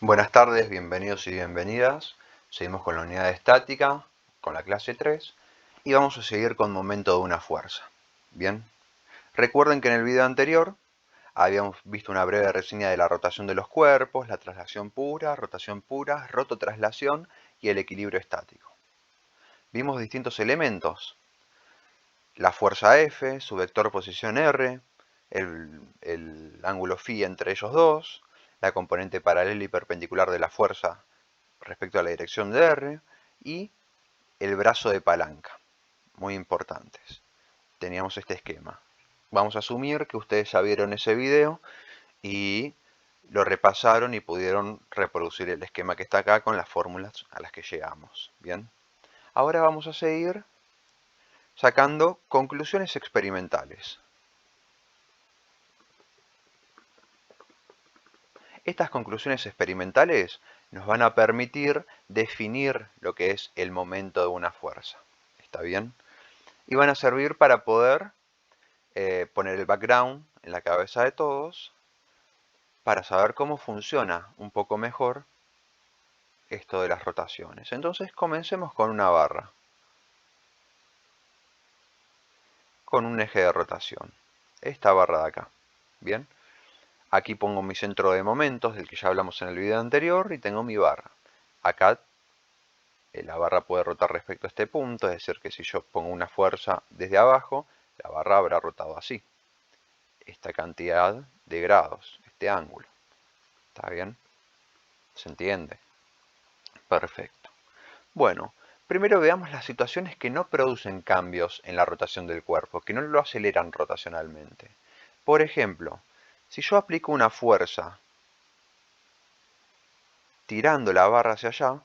Buenas tardes, bienvenidos y bienvenidas. Seguimos con la unidad de estática, con la clase 3, y vamos a seguir con momento de una fuerza. Bien, recuerden que en el video anterior habíamos visto una breve reseña de la rotación de los cuerpos, la traslación pura, rototraslación y el equilibrio estático. Vimos distintos elementos: la fuerza F, su vector posición R, el ángulo φ entre ellos dos, la componente paralela y perpendicular de la fuerza respecto a la dirección de R, y el brazo de palanca, muy importantes. Teníamos este esquema. Vamos a asumir que ustedes ya vieron ese video y lo repasaron y pudieron reproducir el esquema que está acá con las fórmulas a las que llegamos. Bien. Ahora vamos a seguir sacando conclusiones experimentales. Estas conclusiones experimentales nos van a permitir definir lo que es el momento de una fuerza. ¿Está bien? Y van a servir para poder poner el background en la cabeza de todos para saber cómo funciona un poco mejor esto de las rotaciones. Entonces comencemos con una barra, con un eje de rotación. Esta barra de acá. Bien. Aquí pongo mi centro de momentos, del que ya hablamos en el video anterior, y tengo mi barra. Acá la barra puede rotar respecto a este punto, es decir, que si yo pongo una fuerza desde abajo, la barra habrá rotado así. Esta cantidad de grados, este ángulo. ¿Está bien? ¿Se entiende? Perfecto. Bueno, primero veamos las situaciones que no producen cambios en la rotación del cuerpo, que no lo aceleran rotacionalmente. Por ejemplo, si yo aplico una fuerza tirando la barra hacia allá,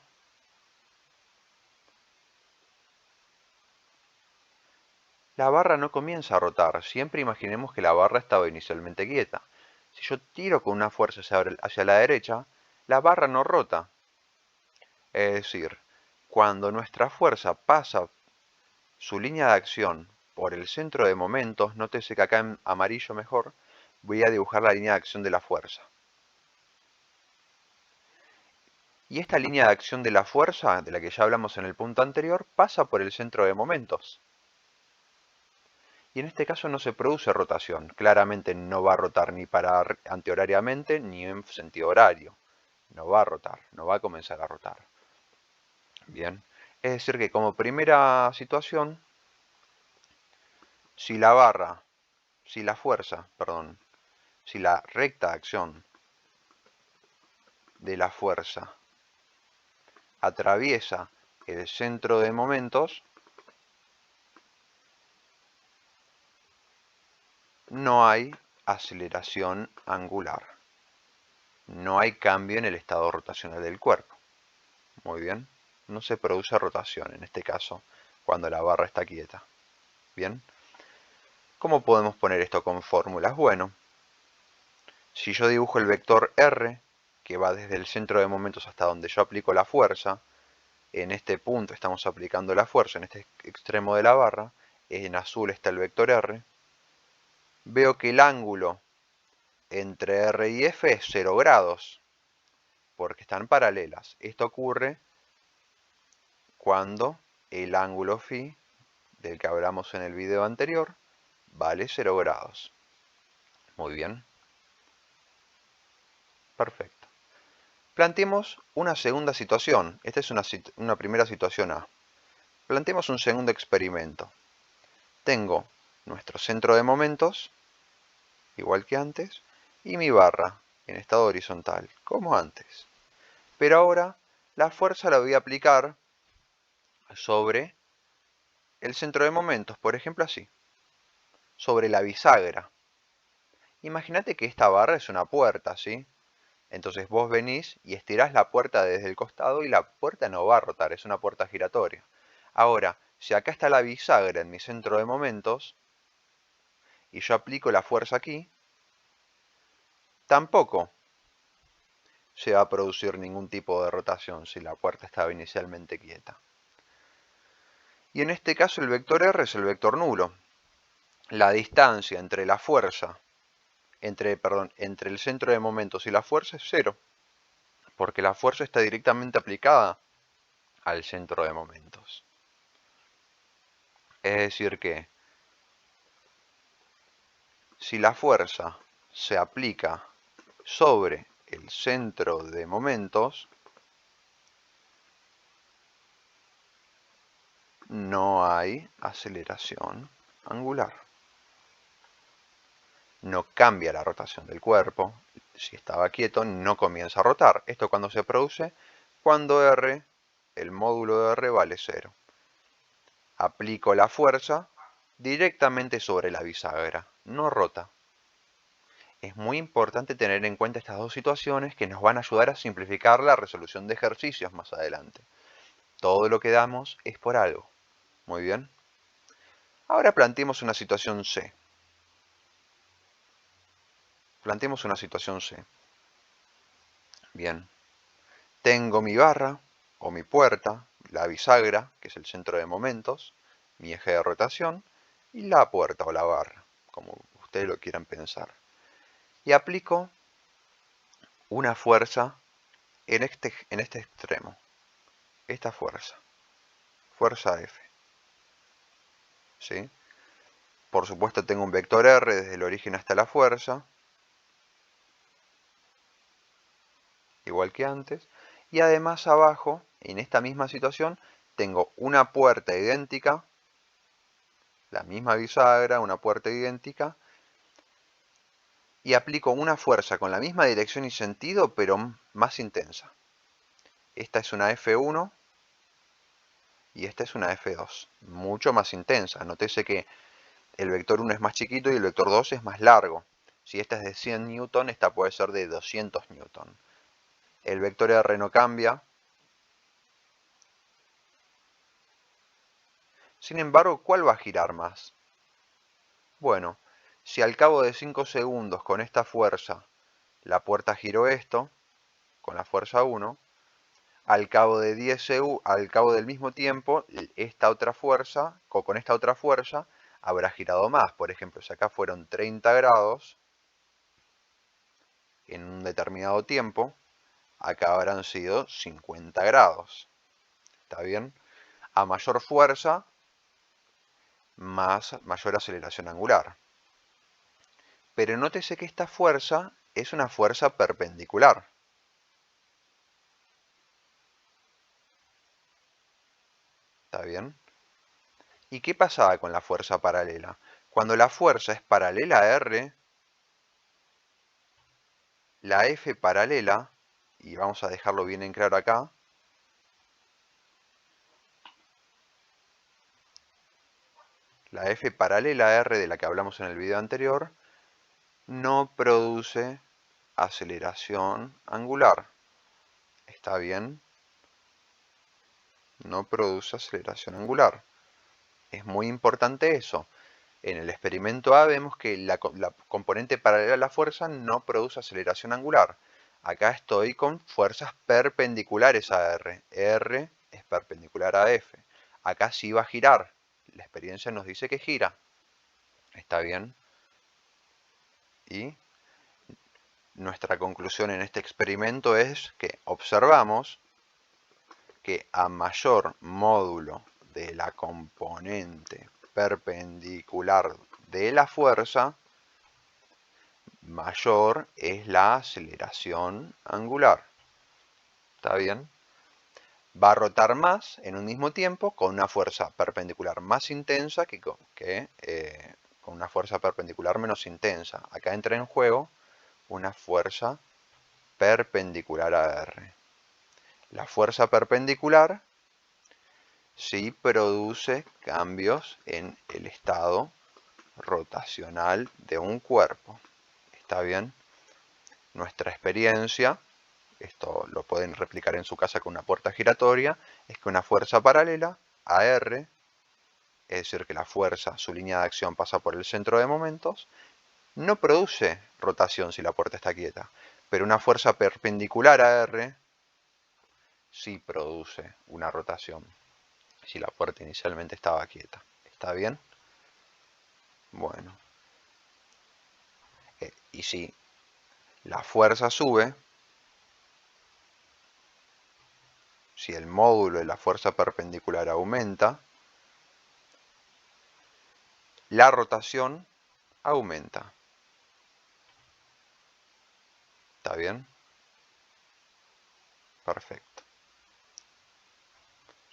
la barra no comienza a rotar. Siempre imaginemos que la barra estaba inicialmente quieta. Si yo tiro con una fuerza hacia la derecha, la barra no rota. Es decir, cuando nuestra fuerza pasa su línea de acción por el centro de momentos, nótese que acá en amarillo mejor, voy a dibujar la línea de acción de la fuerza. Y esta línea de acción de la fuerza, de la que ya hablamos en el punto anterior, pasa por el centro de momentos. Y en este caso no se produce rotación. Claramente no va a rotar ni para antihorariamente ni en sentido horario. No va a rotar, no va a comenzar a rotar. Bien. Es decir que como primera situación, si la recta acción de la fuerza atraviesa el centro de momentos, no hay aceleración angular. No hay cambio en el estado rotacional del cuerpo. Muy bien. No se produce rotación en este caso cuando la barra está quieta. Bien. ¿Cómo podemos poner esto con fórmulas? Bueno, si yo dibujo el vector R, que va desde el centro de momentos hasta donde yo aplico la fuerza, en este punto estamos aplicando la fuerza, en este extremo de la barra, en azul está el vector R, veo que el ángulo entre R y F es 0 grados, porque están paralelas. Esto ocurre cuando el ángulo φ, del que hablamos en el video anterior, vale 0 grados. Muy bien. Perfecto. Planteemos una segunda situación. Esta es una primera situación A. Planteemos un segundo experimento. Tengo nuestro centro de momentos, igual que antes, y mi barra en estado horizontal, como antes. Pero ahora la fuerza la voy a aplicar sobre el centro de momentos, por ejemplo así, sobre la bisagra. Imagínate que esta barra es una puerta, ¿sí? Entonces vos venís y estirás la puerta desde el costado y la puerta no va a rotar, es una puerta giratoria. Ahora, si acá está la bisagra en mi centro de momentos y yo aplico la fuerza aquí, tampoco se va a producir ningún tipo de rotación si la puerta estaba inicialmente quieta. Y en este caso el vector R es el vector nulo. La distancia entre la fuerza, entre el centro de momentos y la fuerza es 0. porque la fuerza está directamente aplicada al centro de momentos. Es decir que si la fuerza se aplica sobre el centro de momentos, no hay aceleración angular. No cambia la rotación del cuerpo. Si estaba quieto, no comienza a rotar. ¿Esto cuando se produce? Cuando R, el módulo de R vale 0. Aplico la fuerza directamente sobre la bisagra. No rota. Es muy importante tener en cuenta estas dos situaciones que nos van a ayudar a simplificar la resolución de ejercicios más adelante. Todo lo que damos es por algo. Muy bien. Ahora planteemos una situación C. Planteemos una situación C. Bien. Tengo mi barra o mi puerta, la bisagra, que es el centro de momentos, mi eje de rotación, y la puerta o la barra, como ustedes lo quieran pensar. Y aplico una fuerza en este extremo. Esta fuerza. Fuerza F. ¿Sí? Por supuesto tengo un vector R desde el origen hasta la fuerza, igual que antes, y además abajo, en esta misma situación, tengo una puerta idéntica, la misma bisagra, una puerta idéntica, y aplico una fuerza con la misma dirección y sentido, pero más intensa. Esta es una F1 y esta es una F2, mucho más intensa. Nótese que el vector 1 es más chiquito y el vector 2 es más largo. Si esta es de 100 newton, esta puede ser de 200 newton. El vector R no cambia. Sin embargo, ¿cuál va a girar más? Bueno, si al cabo de 5 segundos con esta fuerza la puerta giró esto, con la fuerza 1, al cabo de 10 segundos, al cabo del mismo tiempo, esta otra fuerza, con esta otra fuerza, habrá girado más. Por ejemplo, si acá fueron 30 grados en un determinado tiempo, acá habrán sido 50 grados. ¿Está bien? A mayor fuerza, mayor aceleración angular. Pero nótese que esta fuerza es una fuerza perpendicular. ¿Está bien? ¿Y qué pasaba con la fuerza paralela? Cuando la fuerza es paralela a R, la F paralela, y vamos a dejarlo bien en claro acá, la F paralela a R de la que hablamos en el video anterior, no produce aceleración angular. ¿Está bien? No produce aceleración angular. Es muy importante eso. En el experimento A vemos que la componente paralela a la fuerza no produce aceleración angular. Acá estoy con fuerzas perpendiculares a R. R es perpendicular a F. Acá sí va a girar. La experiencia nos dice que gira. ¿Está bien? Y nuestra conclusión en este experimento es que observamos que a mayor módulo de la componente perpendicular de la fuerza, mayor es la aceleración angular. ¿Está bien? Va a rotar más en un mismo tiempo con una fuerza perpendicular más intensa que con una fuerza perpendicular menos intensa. Acá entra en juego una fuerza perpendicular a R. La fuerza perpendicular sí produce cambios en el estado rotacional de un cuerpo. ¿Está bien? Nuestra experiencia, esto lo pueden replicar en su casa con una puerta giratoria, es que una fuerza paralela a R, es decir, que la fuerza, su línea de acción pasa por el centro de momentos, no produce rotación si la puerta está quieta, pero una fuerza perpendicular a R sí produce una rotación si la puerta inicialmente estaba quieta. ¿Está bien? Bueno. Y si la fuerza sube, si el módulo de la fuerza perpendicular aumenta, la rotación aumenta. ¿Está bien? Perfecto.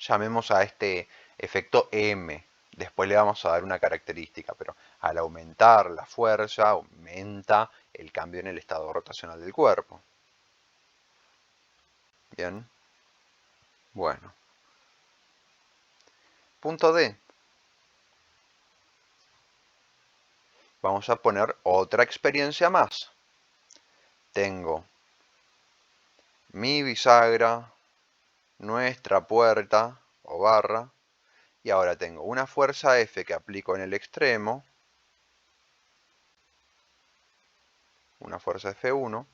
Llamemos a este efecto M. Después le vamos a dar una característica, pero al aumentar la fuerza, aumenta el cambio en el estado rotacional del cuerpo. Bien. Bueno. Punto D. Vamos a poner otra experiencia más. Tengo mi bisagra, nuestra puerta o barra, y ahora tengo una fuerza F que aplico en el extremo, una fuerza F1,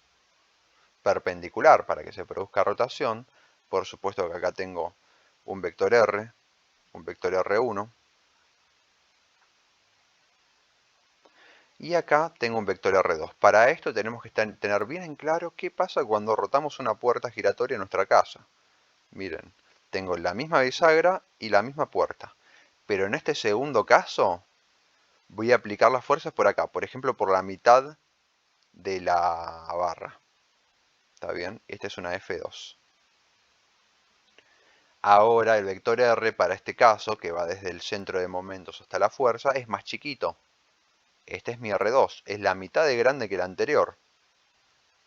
perpendicular para que se produzca rotación. Por supuesto que acá tengo un vector R, un vector R1, y acá tengo un vector R2. Para esto tenemos que tener bien en claro qué pasa cuando rotamos una puerta giratoria en nuestra casa. Miren, tengo la misma bisagra y la misma puerta, pero en este segundo caso voy a aplicar las fuerzas por acá, por ejemplo por la mitad de la barra. ¿Está bien? Esta es una F2. Ahora el vector R para este caso, que va desde el centro de momentos hasta la fuerza, es más chiquito. Este es mi R2, es la mitad de grande que el anterior.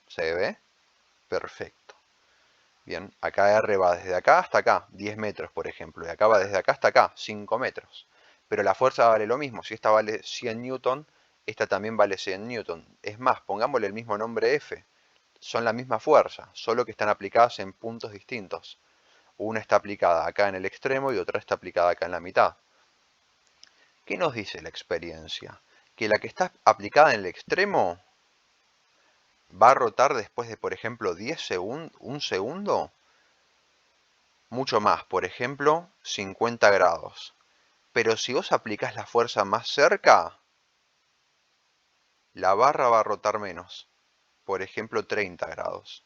¿Se ve? Perfecto. Bien, acá R va desde acá hasta acá, 10 metros por ejemplo, y acá va desde acá hasta acá, 5 metros. Pero la fuerza vale lo mismo, si esta vale 100 newton, esta también vale 100 newton. Es más, pongámosle el mismo nombre F. Son la misma fuerza, solo que están aplicadas en puntos distintos. Una está aplicada acá en el extremo y otra está aplicada acá en la mitad. ¿Qué nos dice la experiencia? Que la que está aplicada en el extremo va a rotar después de, por ejemplo, 10 segundos, un segundo, mucho más, por ejemplo, 50 grados. Pero si vos aplicás la fuerza más cerca, la barra va a rotar menos, por ejemplo, 30 grados.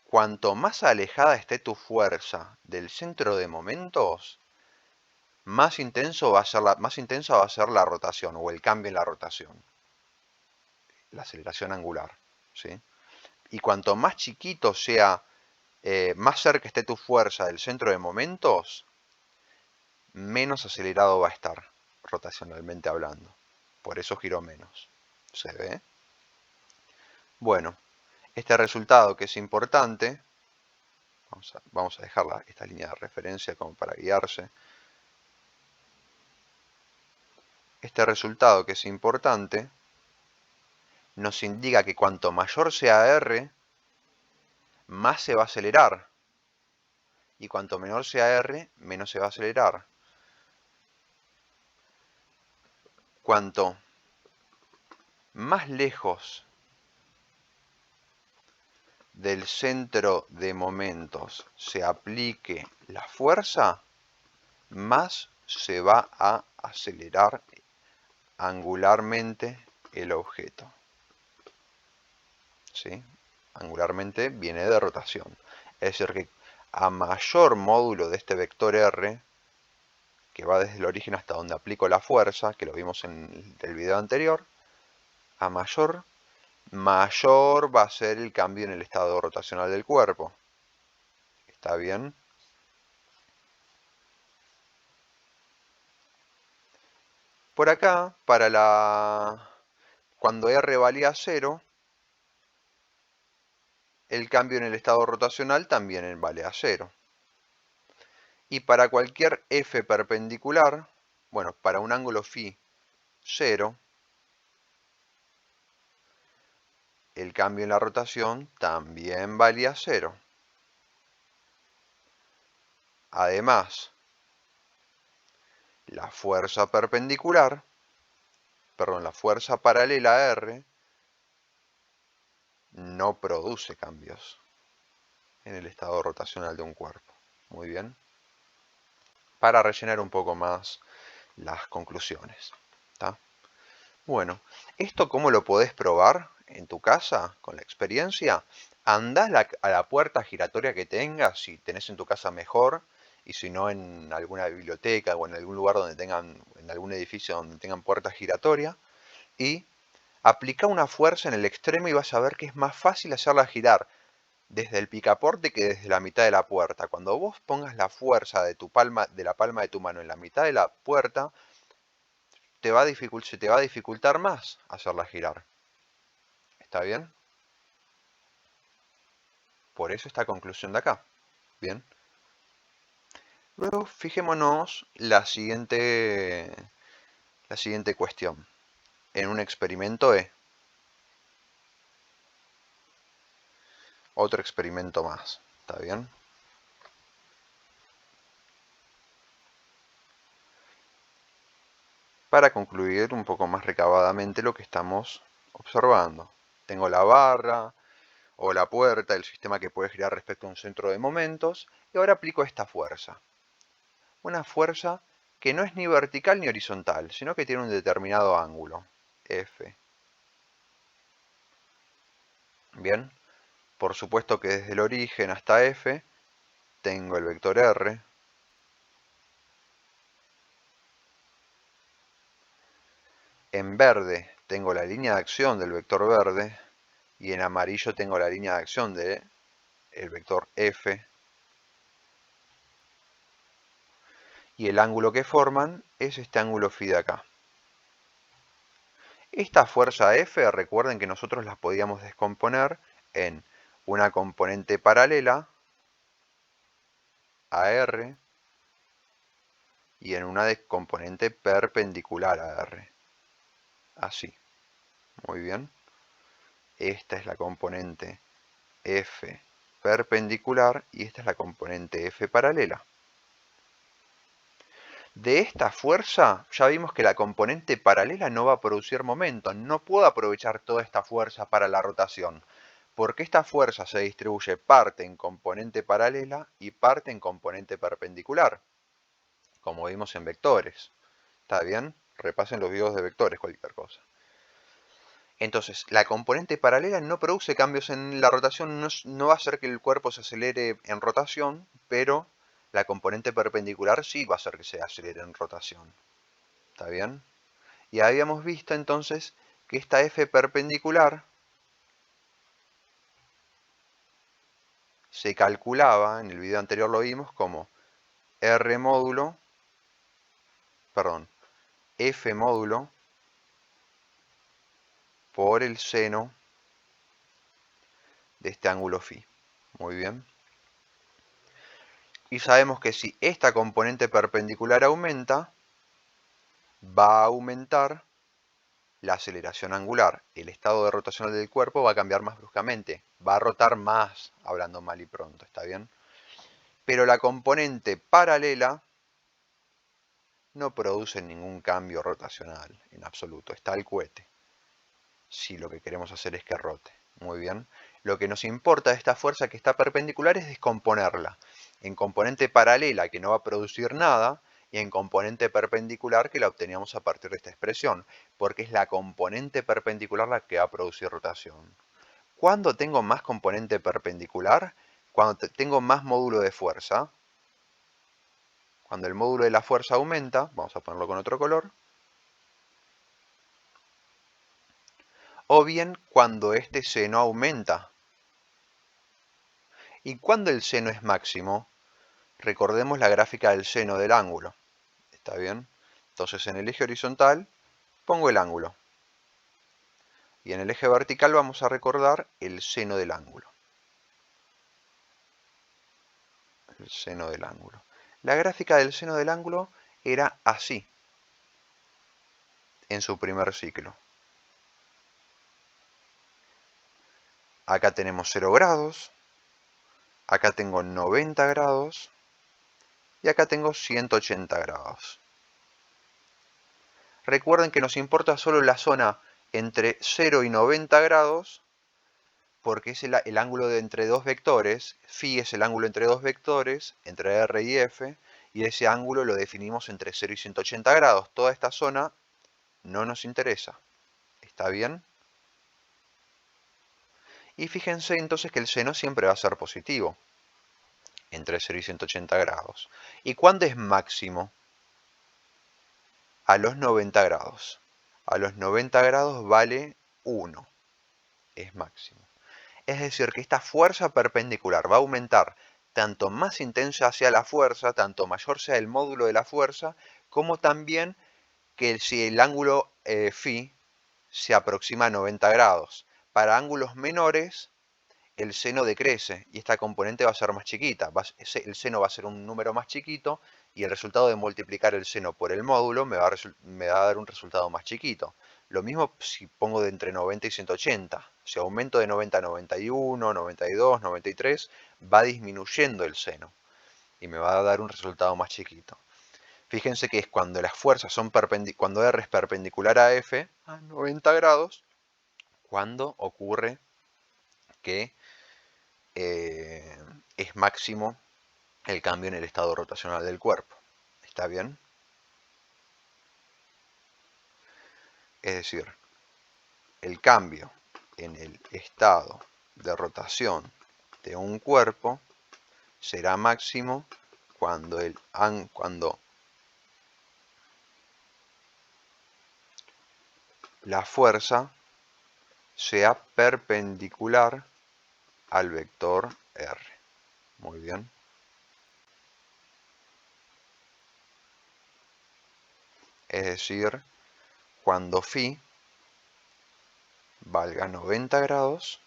Cuanto más alejada esté tu fuerza del centro de momentos, más intensa va a ser la rotación o el cambio en la rotación, la aceleración angular, ¿sí? Y cuanto más chiquito sea, más cerca esté tu fuerza del centro de momentos, menos acelerado va a estar, rotacionalmente hablando. Por eso giró menos. ¿Se ve? Bueno, este resultado que es importante, vamos a dejar esta línea de referencia como para guiarse. Este resultado que es importante nos indica que cuanto mayor sea R, más se va a acelerar. Y cuanto menor sea R, menos se va a acelerar. Cuanto más lejos del centro de momentos se aplique la fuerza, más se va a acelerar angularmente el objeto. ¿Sí? Angularmente viene de rotación. Es decir que a mayor módulo de este vector R, que va desde el origen hasta donde aplico la fuerza, que lo vimos en el video anterior, a mayor va a ser el cambio en el estado rotacional del cuerpo. ¿Está bien? Por acá, cuando R valía 0, el cambio en el estado rotacional también vale a 0. Y para cualquier F perpendicular, bueno, para un ángulo φ 0, el cambio en la rotación también valía 0. Además, la fuerza paralela a R no produce cambios en el estado rotacional de un cuerpo. Muy bien. Para rellenar un poco más las conclusiones. ¿Tá? Bueno, ¿esto cómo lo podés probar en tu casa con la experiencia? andás a la puerta giratoria que tengas, si tenés en tu casa mejor, y si no en alguna biblioteca o en algún lugar donde tengan, en algún edificio donde tengan puerta giratoria, y aplica una fuerza en el extremo y vas a ver que es más fácil hacerla girar desde el picaporte que desde la mitad de la puerta. Cuando vos pongas la fuerza de tu palma, de la palma de tu mano en la mitad de la puerta, se te va a dificultar más hacerla girar. ¿Está bien? Por eso esta conclusión de acá. Bien. Luego fijémonos la siguiente cuestión. En un experimento E. Otro experimento más. ¿Está bien? Para concluir un poco más recabadamente lo que estamos observando. Tengo la barra o la puerta, el sistema que puede girar respecto a un centro de momentos, y ahora aplico esta fuerza. Una fuerza que no es ni vertical ni horizontal, sino que tiene un determinado ángulo, F. Bien, por supuesto que desde el origen hasta F tengo el vector R. En verde tengo la línea de acción del vector verde y en amarillo tengo la línea de acción del vector F. Y el ángulo que forman es este ángulo phi de acá. Esta fuerza F, recuerden que nosotros las podíamos descomponer en una componente paralela a R y en una componente perpendicular a R. Así. Muy bien. Esta es la componente F perpendicular y esta es la componente F paralela. De esta fuerza ya vimos que la componente paralela no va a producir momento. No puedo aprovechar toda esta fuerza para la rotación, porque esta fuerza se distribuye parte en componente paralela y parte en componente perpendicular, como vimos en vectores. ¿Está bien? Repasen los videos de vectores, cualquier cosa. Entonces, la componente paralela no produce cambios en la rotación, no va a hacer que el cuerpo se acelere en rotación, pero la componente perpendicular sí va a hacer que se acelere en rotación. ¿Está bien? Y habíamos visto entonces que esta F perpendicular se calculaba, en el video anterior lo vimos, como R módulo, perdón, F módulo por el seno de este ángulo phi. Muy bien. Y sabemos que si esta componente perpendicular aumenta, va a aumentar la aceleración angular. El estado de rotación del cuerpo va a cambiar más bruscamente. Va a rotar más, hablando mal y pronto, ¿está bien? Pero la componente paralela no produce ningún cambio rotacional en absoluto. Está el cohete. Si lo que queremos hacer es que rote. Muy bien. Lo que nos importa de esta fuerza que está perpendicular es descomponerla en componente paralela, que no va a producir nada, y en componente perpendicular, que la obteníamos a partir de esta expresión, porque es la componente perpendicular la que va a producir rotación. ¿Cuándo tengo más componente perpendicular? Cuando tengo más módulo de fuerza. Cuando el módulo de la fuerza aumenta, vamos a ponerlo con otro color, o bien cuando este seno aumenta. Y cuando el seno es máximo, recordemos la gráfica del seno del ángulo. ¿Está bien? Entonces en el eje horizontal pongo el ángulo. Y en el eje vertical vamos a recordar el seno del ángulo. El seno del ángulo. La gráfica del seno del ángulo era así en su primer ciclo. Acá tenemos 0 grados, acá tengo 90 grados y acá tengo 180 grados. Recuerden que nos importa solo la zona entre 0 y 90 grados, porque es el ángulo de entre dos vectores. Phi es el ángulo entre dos vectores, entre R y F, y ese ángulo lo definimos entre 0 y 180 grados. Toda esta zona no nos interesa. ¿Está bien? Y fíjense entonces que el seno siempre va a ser positivo, entre 0 y 180 grados. ¿Y cuándo es máximo? A los 90 grados. A los 90 grados vale 1, es máximo. Es decir, que esta fuerza perpendicular va a aumentar tanto más intensa sea la fuerza, tanto mayor sea el módulo de la fuerza, como también que si el ángulo φ se aproxima a 90 grados. Para ángulos menores, el seno decrece y esta componente va a ser más chiquita. El seno va a ser un número más chiquito y el resultado de multiplicar el seno por el módulo me va a dar un resultado más chiquito. Lo mismo si pongo de entre 90 y 180. Si aumento de 90 a 91, 92, 93, va disminuyendo el seno y me va a dar un resultado más chiquito. Fíjense que es cuando las fuerzas son cuando R es perpendicular a F a 90 grados, cuando ocurre que es máximo el cambio en el estado rotacional del cuerpo. ¿Está bien? Es decir, el cambio en el estado de rotación de un cuerpo será máximo cuando la fuerza sea perpendicular al vector R. Muy bien. Es decir, cuando φ valga 90 grados,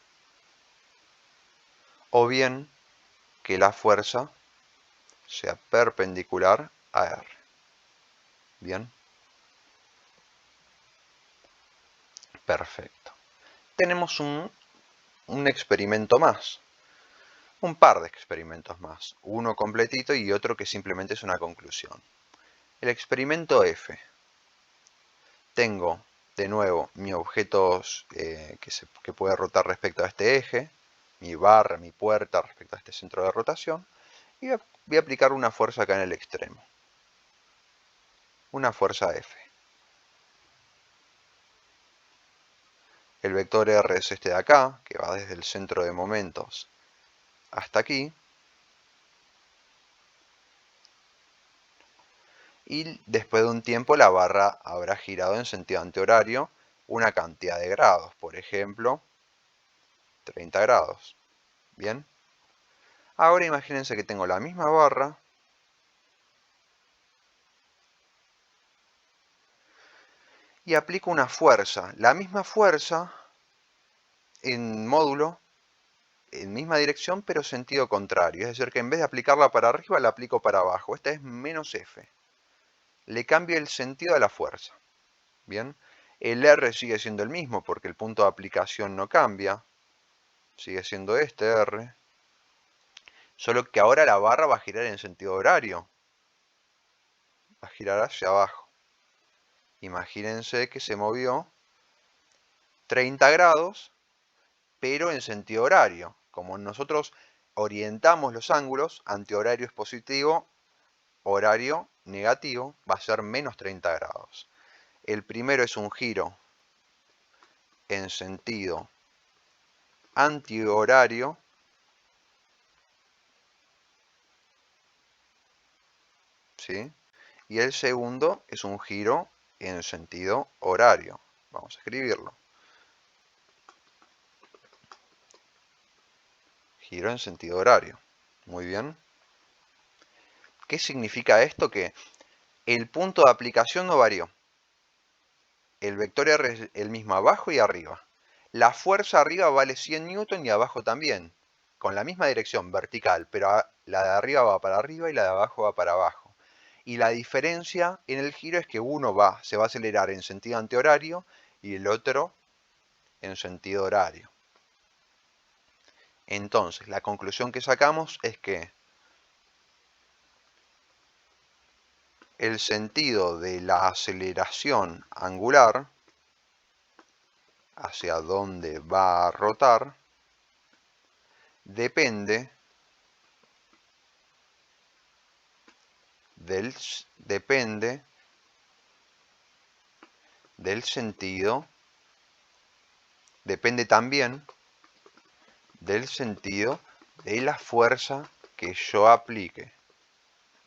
o bien que la fuerza sea perpendicular a R. Bien. Perfecto. Tenemos un experimento más. Un par de experimentos más. Uno completito y otro que simplemente es una conclusión. El experimento F. Tengo de nuevo mi objeto que puede rotar respecto a este eje, mi barra, mi puerta respecto a este centro de rotación, y voy a aplicar una fuerza acá en el extremo. Una fuerza F. El vector R es este de acá, que va desde el centro de momentos hasta aquí. Y después de un tiempo la barra habrá girado en sentido antihorario una cantidad de grados, por ejemplo, 30 grados. ¿Bien? Ahora imagínense que tengo la misma barra y aplico una fuerza. La misma fuerza en módulo, en misma dirección, pero sentido contrario. Es decir, que en vez de aplicarla para arriba, la aplico para abajo. Esta es menos F. Le cambio el sentido a la fuerza. ¿Bien? El R sigue siendo el mismo porque el punto de aplicación no cambia. Sigue siendo este R. Solo que ahora la barra va a girar en sentido horario. Va a girar hacia abajo. Imagínense que se movió 30 grados, pero en sentido horario. Como nosotros orientamos los ángulos, antihorario es positivo, horario negativo, va a ser menos 30 grados. El primero es un giro en sentido antihorario, ¿sí? Y el segundo es un giro en sentido horario. Vamos a escribirlo. Giro en sentido horario. Muy bien. ¿Qué significa esto? Que el punto de aplicación no varió. El vector R es el mismo abajo y arriba. La fuerza arriba vale 100 newton y abajo también. Con la misma dirección vertical, pero la de arriba va para arriba y la de abajo va para abajo. Y la diferencia en el giro es que uno se va a acelerar en sentido antihorario y el otro en sentido horario. Entonces, la conclusión que sacamos es que el sentido de la aceleración angular, hacia dónde va a rotar, depende del sentido, depende también del sentido de la fuerza que yo aplique,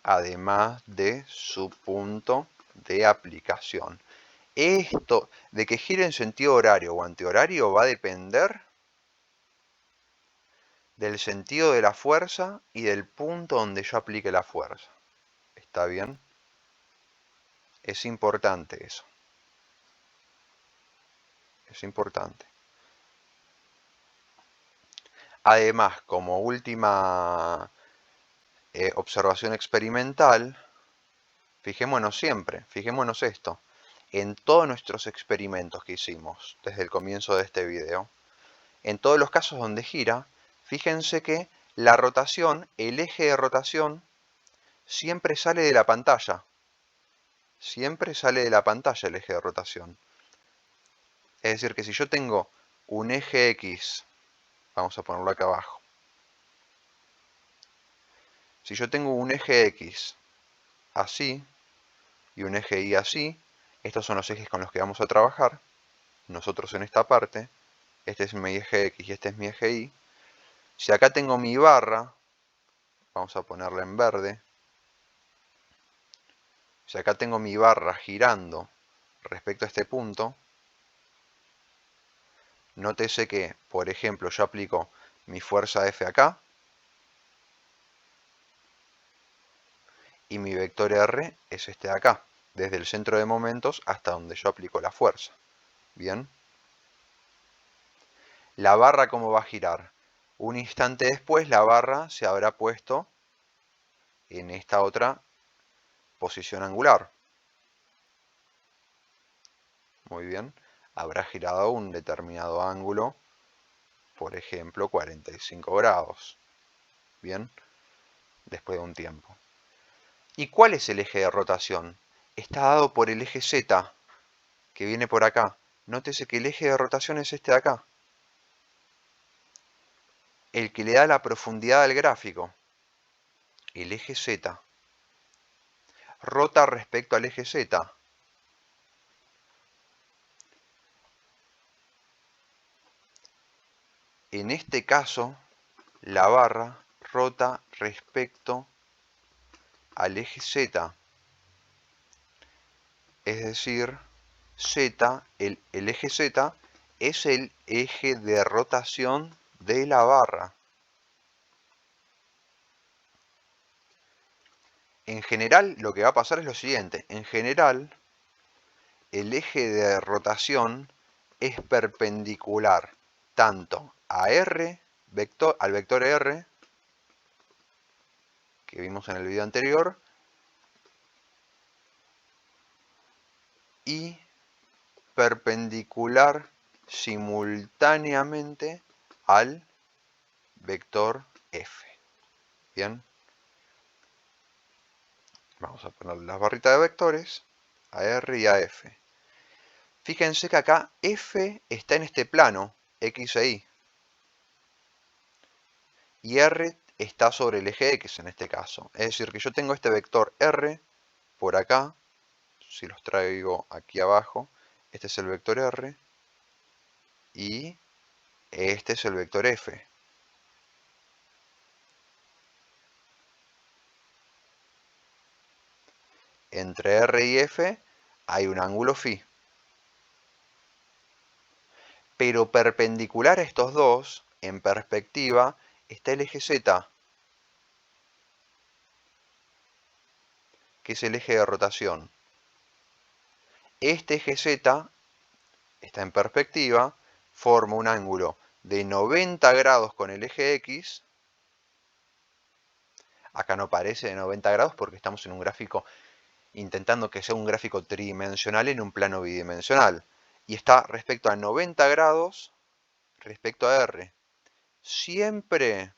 además de su punto de aplicación. Esto de que gire en sentido horario o antihorario va a depender del sentido de la fuerza y del punto donde yo aplique la fuerza. ¿Está bien? Es importante eso. Es importante. Además, como última observación experimental, fijémonos esto, en todos nuestros experimentos que hicimos desde el comienzo de este video, en todos los casos donde gira, fíjense que la rotación, el eje de rotación, siempre sale de la pantalla. Siempre sale de la pantalla el eje de rotación. Es decir, que si yo tengo un eje X, vamos a ponerlo acá abajo. Si yo tengo un eje X así y un eje Y así, estos son los ejes con los que vamos a trabajar. Nosotros en esta parte, este es mi eje X y este es mi eje Y. Si acá tengo mi barra, vamos a ponerla en verde. Si acá tengo mi barra girando respecto a este punto, nótese que, por ejemplo, yo aplico mi fuerza F acá y mi vector R es este de acá, desde el centro de momentos hasta donde yo aplico la fuerza. ¿Bien? La barra, ¿cómo va a girar? Un instante después la barra se habrá puesto en esta otra posición angular. Muy bien. Habrá girado un determinado ángulo, por ejemplo 45 grados. Bien. Después de un tiempo. ¿Y cuál es el eje de rotación? Está dado por el eje Z, que viene por acá. Nótese que el eje de rotación es este de acá. El que le da la profundidad al gráfico. El eje Z. Rota respecto al eje Z. En este caso, la barra rota respecto al eje Z. Es decir, Z, el eje Z es el eje de rotación de la barra. En general, lo que va a pasar es lo siguiente. En general, el eje de rotación es perpendicular tanto a R, al vector R, que vimos en el video anterior, y perpendicular simultáneamente al vector F. Bien. Vamos a poner las barritas de vectores a R y a F. Fíjense que acá F está en este plano, X e Y. Y R está sobre el eje X en este caso. Es decir, que yo tengo este vector R por acá. Si los traigo aquí abajo, este es el vector R. Y este es el vector F. Entre R y F hay un ángulo φ. Pero perpendicular a estos dos, en perspectiva, está el eje Z, que es el eje de rotación. Este eje Z está en perspectiva, forma un ángulo de 90 grados con el eje X. Acá no parece de 90 grados porque estamos en un gráfico intentando que sea un gráfico tridimensional en un plano bidimensional. Y está respecto a 90 grados respecto a R. Siempre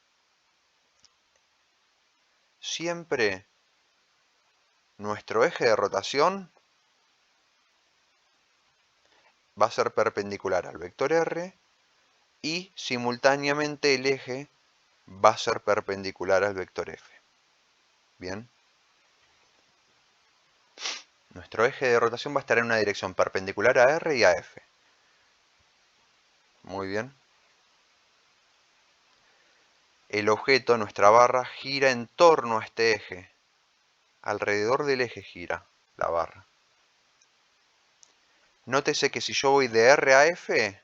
nuestro eje de rotación va a ser perpendicular al vector R y simultáneamente el eje va a ser perpendicular al vector F. Bien. Nuestro eje de rotación va a estar en una dirección perpendicular a R y a F. Muy bien. el objeto, nuestra barra, gira en torno a este eje. Alrededor del eje gira la barra. Nótese que si yo voy de R a F,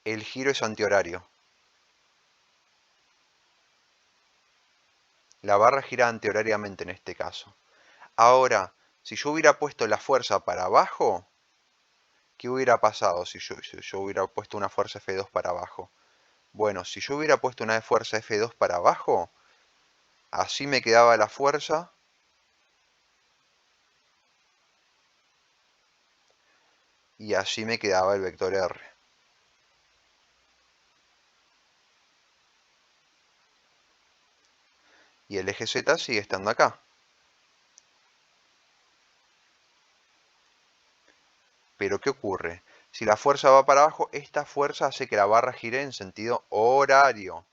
el giro es antihorario. La barra gira antihorariamente en este caso. Ahora, si yo hubiera puesto la fuerza para abajo, ¿qué hubiera pasado si yo hubiera puesto una fuerza F2 para abajo? Bueno, si yo hubiera puesto una fuerza F2 para abajo, así me quedaba la fuerza y así me quedaba el vector R. Y el eje Z sigue estando acá. Pero ¿qué ocurre? Si la fuerza va para abajo, esta fuerza hace que la barra gire en sentido horario.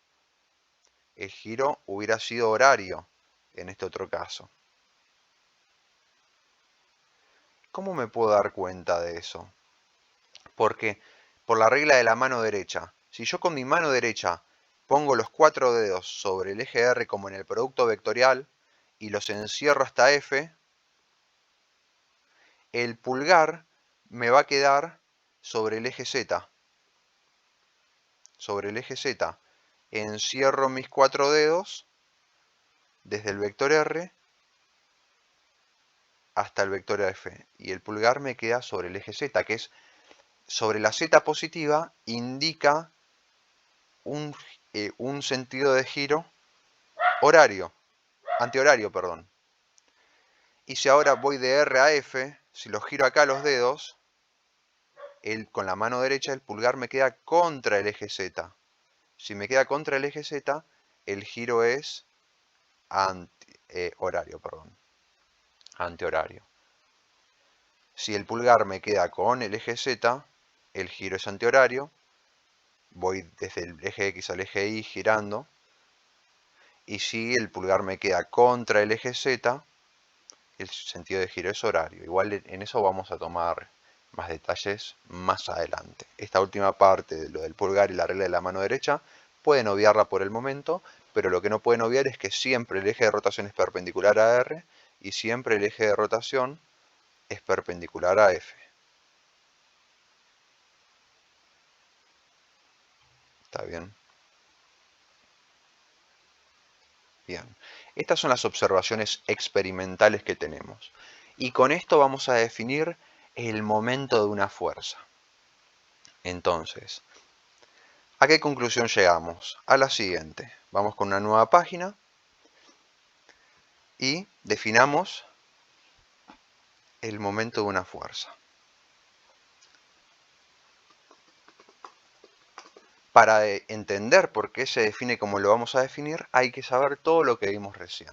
El giro hubiera sido horario en este otro caso. ¿Cómo me puedo dar cuenta de eso? Porque por la regla de la mano derecha, si yo con mi mano derecha pongo los 4 dedos sobre el eje R como en el producto vectorial y los encierro hasta F, el pulgar me va a quedar sobre el eje Z. Sobre el eje Z. Encierro mis 4 dedos desde el vector R hasta el vector F. Y el pulgar me queda sobre el eje Z, que es sobre la Z positiva, indica un sentido de giro horario, antihorario, perdón. Y si ahora voy de R a F, si los giro acá los dedos, con la mano derecha el pulgar me queda contra el eje Z. Si me queda contra el eje Z, el giro es antihorario. Si el pulgar me queda con el eje Z, el giro es antihorario. Voy desde el eje X al eje Y girando. Y si el pulgar me queda contra el eje Z, el sentido de giro es horario. Igual en eso vamos a tomar más detalles más adelante. Esta última parte de lo del pulgar y la regla de la mano derecha pueden obviarla por el momento, pero lo que no pueden obviar es que siempre el eje de rotación es perpendicular a R y siempre el eje de rotación es perpendicular a F. ¿Está bien? Bien. Estas son las observaciones experimentales que tenemos. Y con esto vamos a definir el momento de una fuerza. Entonces, ¿a qué conclusión llegamos? A la siguiente. Vamos con una nueva página y definamos el momento de una fuerza. Para entender por qué se define como lo vamos a definir, hay que saber todo lo que vimos recién.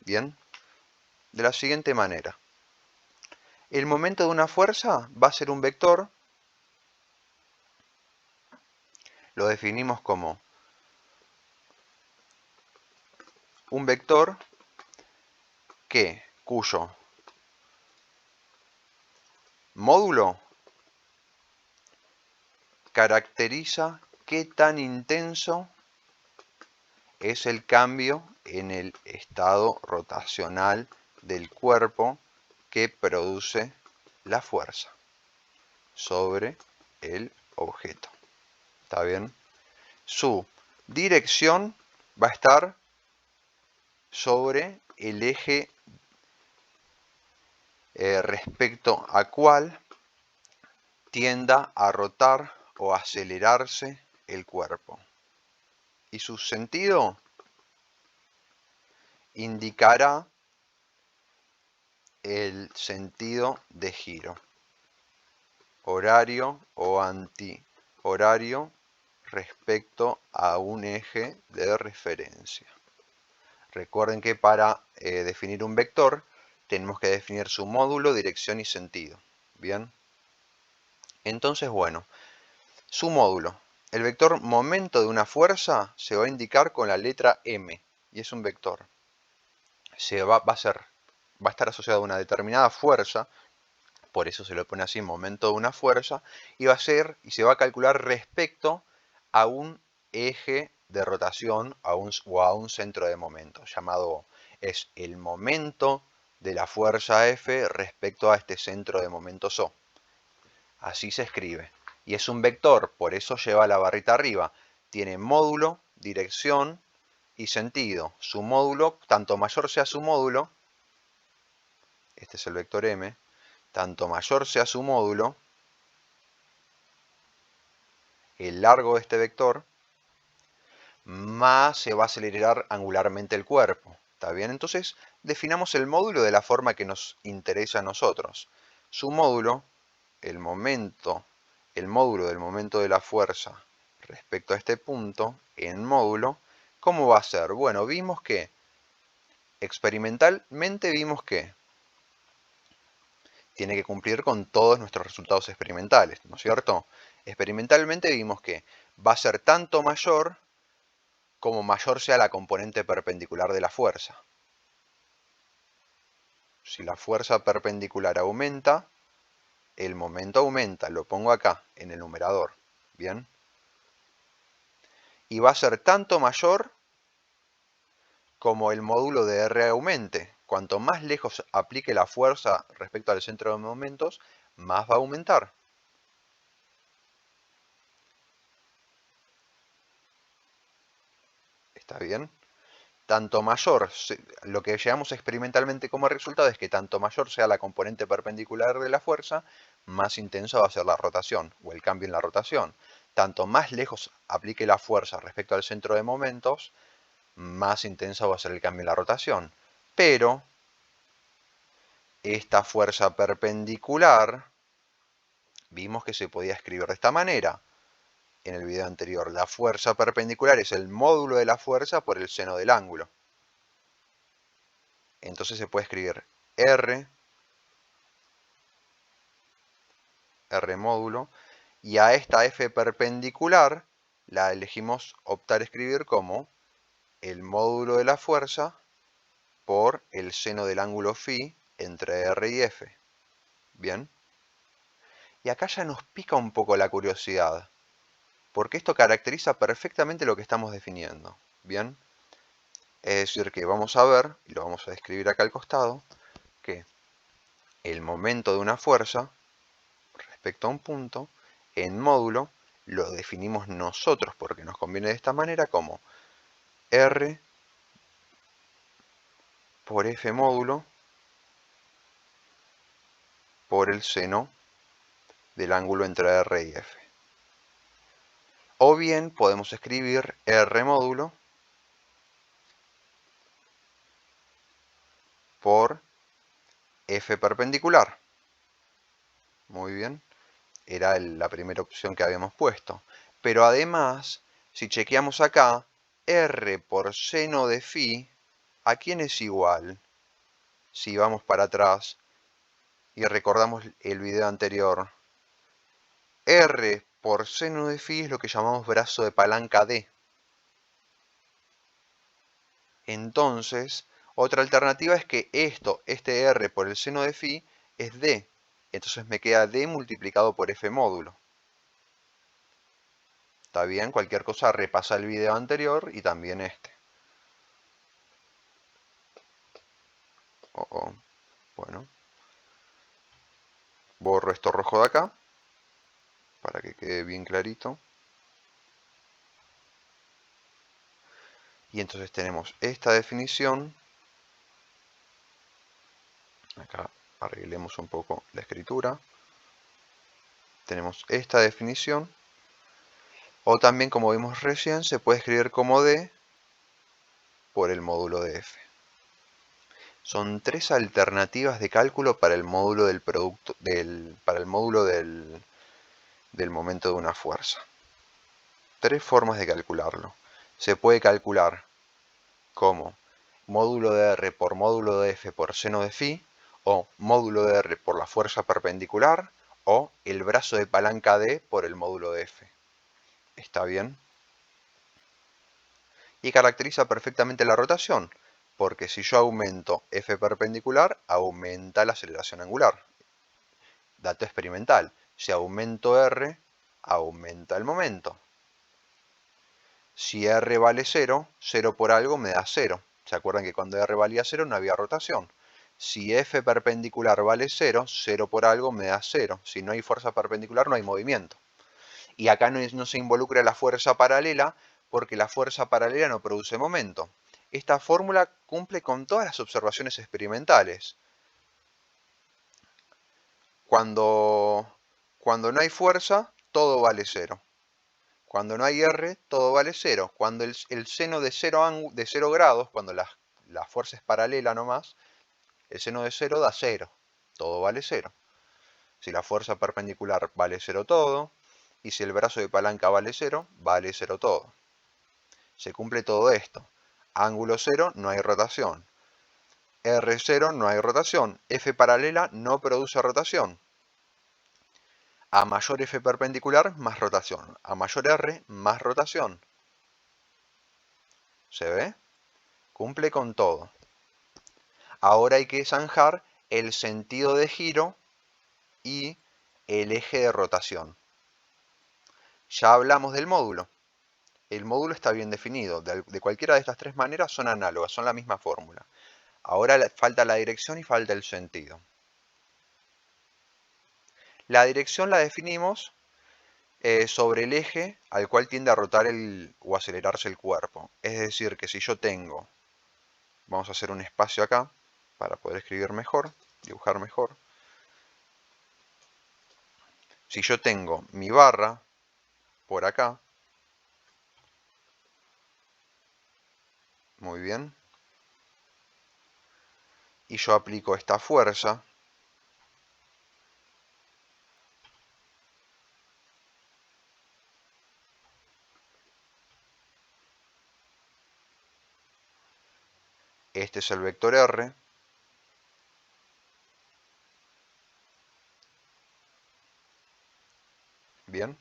¿Bien? De la siguiente manera. El momento de una fuerza va a ser un vector. Lo definimos como un vector cuyo módulo caracteriza qué tan intenso es el cambio en el estado rotacional del cuerpo que produce la fuerza sobre el objeto. ¿Está bien? Su dirección va a estar sobre el eje respecto a cual tienda a rotar o acelerarse el cuerpo. Y su sentido indicará el sentido de giro, horario o antihorario respecto a un eje de referencia. Recuerden que para definir un vector tenemos que definir su módulo, dirección y sentido. ¿Bien? Entonces, bueno, su módulo. El vector momento de una fuerza se va a indicar con la letra M y es un vector. Va a estar asociado a una determinada fuerza, por eso se lo pone así, momento de una fuerza, y se va a calcular respecto a un eje de rotación o a un centro de momento, llamado O. Es el momento de la fuerza F respecto a este centro de momentos O. Así se escribe. Y es un vector, por eso lleva la barrita arriba. Tiene módulo, dirección y sentido. Su módulo, tanto mayor sea su módulo, este es el vector M, tanto mayor sea su módulo, el largo de este vector, más se va a acelerar angularmente el cuerpo. ¿Está bien? Entonces, definamos el módulo de la forma que nos interesa a nosotros. Su módulo, el módulo del momento de la fuerza respecto a este punto, en módulo, ¿cómo va a ser? Bueno, experimentalmente vimos que tiene que cumplir con todos nuestros resultados experimentales, ¿no es cierto? Experimentalmente vimos que va a ser tanto mayor como mayor sea la componente perpendicular de la fuerza. Si la fuerza perpendicular aumenta, el momento aumenta, lo pongo acá, en el numerador, ¿bien? Y va a ser tanto mayor como el módulo de R aumente. Cuanto más lejos aplique la fuerza respecto al centro de momentos, más va a aumentar. ¿Está bien? Tanto mayor, lo que llegamos experimentalmente como resultado es que tanto mayor sea la componente perpendicular de la fuerza, más intensa va a ser la rotación o el cambio en la rotación. Tanto más lejos aplique la fuerza respecto al centro de momentos, más intensa va a ser el cambio en la rotación. Pero esta fuerza perpendicular, vimos que se podía escribir de esta manera en el video anterior. La fuerza perpendicular es el módulo de la fuerza por el seno del ángulo. Entonces se puede escribir R módulo, y a esta F perpendicular la elegimos optar a escribir como el módulo de la fuerza por el seno del ángulo φ entre R y F. ¿Bien? Y acá ya nos pica un poco la curiosidad, porque esto caracteriza perfectamente lo que estamos definiendo. ¿Bien? Es decir que vamos a ver, y lo vamos a describir acá al costado, que el momento de una fuerza respecto a un punto, en módulo, lo definimos nosotros porque nos conviene de esta manera como R por F módulo por el seno del ángulo entre R y F. O bien podemos escribir R módulo por F perpendicular. Muy bien, era la primera opción que habíamos puesto. Pero además, si chequeamos acá, R por seno de φ, ¿a quién es igual? Si vamos para atrás y recordamos el video anterior, R por seno de φ es lo que llamamos brazo de palanca D. Entonces, otra alternativa es que este R por el seno de φ es D. Entonces me queda D multiplicado por F módulo. ¿Está bien? Cualquier cosa repasa el video anterior y también este. Bueno. Borro esto rojo de acá para que quede bien clarito. Y entonces tenemos esta definición. Acá arreglemos un poco la escritura. Tenemos esta definición. O también, como vimos recién, se puede escribir como D por el módulo de F. Son tres alternativas de cálculo para el módulo del producto, para el módulo del momento de una fuerza. Tres formas de calcularlo. Se puede calcular como módulo de R por módulo de F por seno de φ, o módulo de R por la fuerza perpendicular, o el brazo de palanca D por el módulo de F. ¿Está bien? Y caracteriza perfectamente la rotación, porque si yo aumento F perpendicular, aumenta la aceleración angular. Dato experimental, si aumento R, aumenta el momento. Si R vale 0, 0 por algo me da 0. ¿Se acuerdan que cuando R valía 0 no había rotación? Si F perpendicular vale 0, 0 por algo me da 0. Si no hay fuerza perpendicular no hay movimiento. Y acá no se involucra la fuerza paralela porque la fuerza paralela no produce momento. Esta fórmula cumple con todas las observaciones experimentales. Cuando no hay fuerza, todo vale 0. Cuando no hay R, todo vale 0. Cuando el seno de 0 grados, cuando la fuerza es paralela nomás, el seno de 0 da 0. Todo vale 0. Si la fuerza perpendicular vale 0 todo, y si el brazo de palanca vale 0, vale 0 todo. Se cumple todo esto. Ángulo 0, no hay rotación. R0, no hay rotación. F paralela no produce rotación. A mayor F perpendicular, más rotación. A mayor R, más rotación. ¿Se ve? Cumple con todo. Ahora hay que zanjar el sentido de giro y el eje de rotación. Ya hablamos del módulo. El módulo está bien definido. De cualquiera de estas tres maneras son análogas, son la misma fórmula. Ahora falta la dirección y falta el sentido. La dirección la definimos sobre el eje al cual tiende a rotar o acelerarse el cuerpo. Es decir, que si yo tengo, vamos a hacer un espacio acá para poder escribir mejor, dibujar mejor. Si yo tengo mi barra por acá, muy bien, y yo aplico esta fuerza, este es el vector R, bien,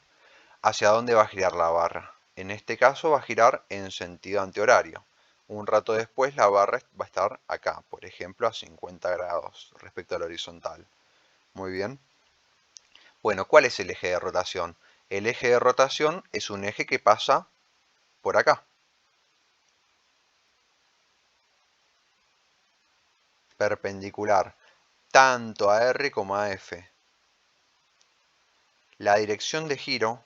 ¿hacia dónde va a girar la barra? En este caso va a girar en sentido antihorario. Un rato después la barra va a estar acá, por ejemplo a 50 grados respecto al horizontal. Muy bien. Bueno, ¿cuál es el eje de rotación? El eje de rotación es un eje que pasa por acá. Perpendicular tanto a R como a F. La dirección de giro,